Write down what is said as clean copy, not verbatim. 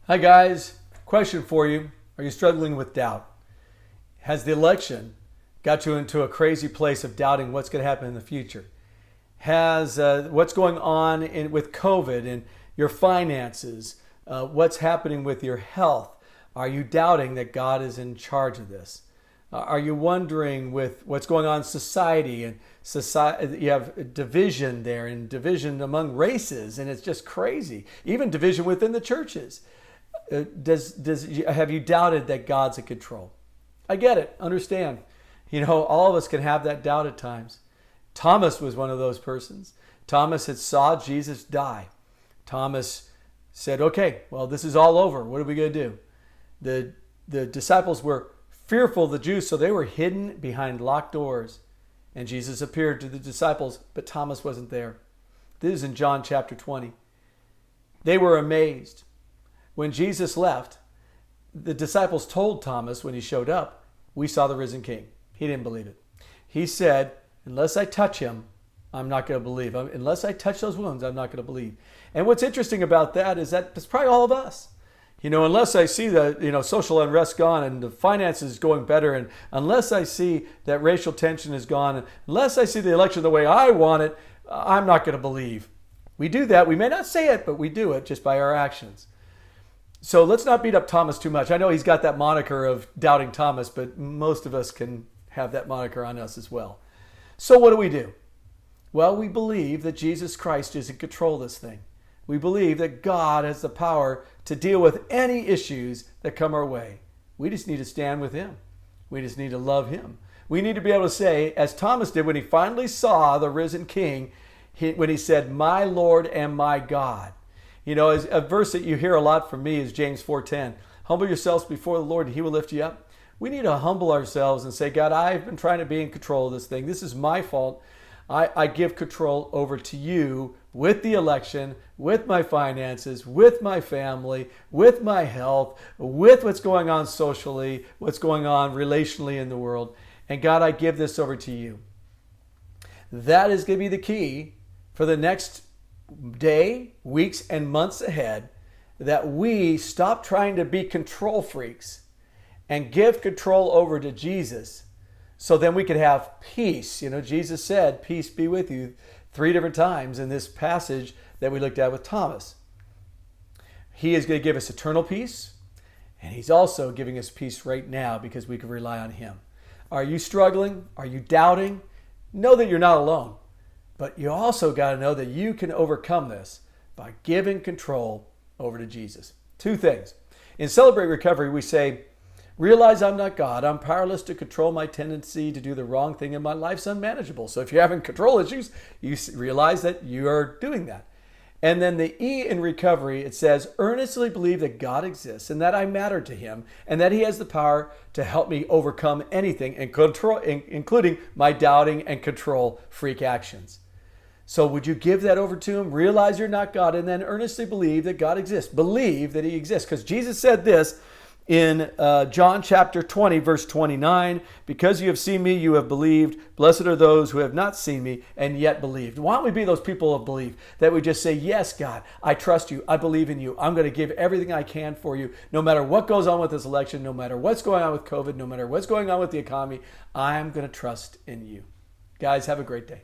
Hi guys, question for you. Are you struggling with doubt? Has the election got you into a crazy place of doubting what's going to happen in the future? Has what's going on with COVID and your finances, what's happening with your health? Are you doubting that God is in charge of this? Are you wondering with what's going on in society and society? You have division there and division among races, and it's just crazy. Even division within the churches. Have you doubted that God's in control? I get it. Understand. All of us can have that doubt at times. Thomas was one of those persons. Thomas had saw Jesus die. Thomas said, okay, well, this is all over. What are we going to do? The disciples were fearful of the Jews, so they were hidden behind locked doors. And Jesus appeared to the disciples, but Thomas wasn't there. This is in John chapter 20. They were amazed. When Jesus left, the disciples told Thomas when he showed up, we saw the risen King. He didn't believe it. He said, unless I touch him, I'm not going to believe. Unless I touch those wounds, I'm not going to believe. And what's interesting about that is that it's probably all of us. Unless I see the social unrest gone and the finances going better, and unless I see that racial tension is gone, and unless I see the election the way I want it, I'm not going to believe. We do that. We may not say it, but we do it just by our actions. So let's not beat up Thomas too much. I know he's got that moniker of doubting Thomas, but most of us can have that moniker on us as well. So what do? Well, we believe that Jesus Christ is in control of this thing. We believe that God has the power to deal with any issues that come our way. We just need to stand with him. We just need to love him. We need to be able to say, as Thomas did when he finally saw the risen King, when he said, my Lord and my God. A verse that you hear a lot from me is James 4:10. Humble yourselves before the Lord and he will lift you up. We need to humble ourselves and say, God, I've been trying to be in control of this thing. This is my fault. I give control over to you with the election, with my finances, with my family, with my health, with what's going on socially, what's going on relationally in the world. And God, I give this over to you. That is going to be the key for the next day, weeks, and months ahead, that we stop trying to be control freaks and give control over to Jesus, so then we could have peace. Jesus said, peace be with you 3 different times in this passage that we looked at with Thomas. He is going to give us eternal peace, and he's also giving us peace right now because we can rely on him. Are you struggling? Are you doubting? Know that you're not alone. But you also got to know that you can overcome this by giving control over to Jesus. 2 things. In Celebrate Recovery, we say, realize I'm not God. I'm powerless to control my tendency to do the wrong thing, and my life's unmanageable. So if you're having control issues, you realize that you are doing that. And then the E in recovery, it says, earnestly believe that God exists and that I matter to him and that he has the power to help me overcome anything, and control, including my doubting and control freak actions. So would you give that over to him? Realize you're not God, and then earnestly believe that God exists. Believe that he exists. Because Jesus said this in John chapter 20, verse 29, because you have seen me, you have believed. Blessed are those who have not seen me and yet believed. Why don't we be those people of belief that we just say, yes, God, I trust you. I believe in you. I'm going to give everything I can for you. No matter what goes on with this election, no matter what's going on with COVID, no matter what's going on with the economy, I'm going to trust in you. Guys, have a great day.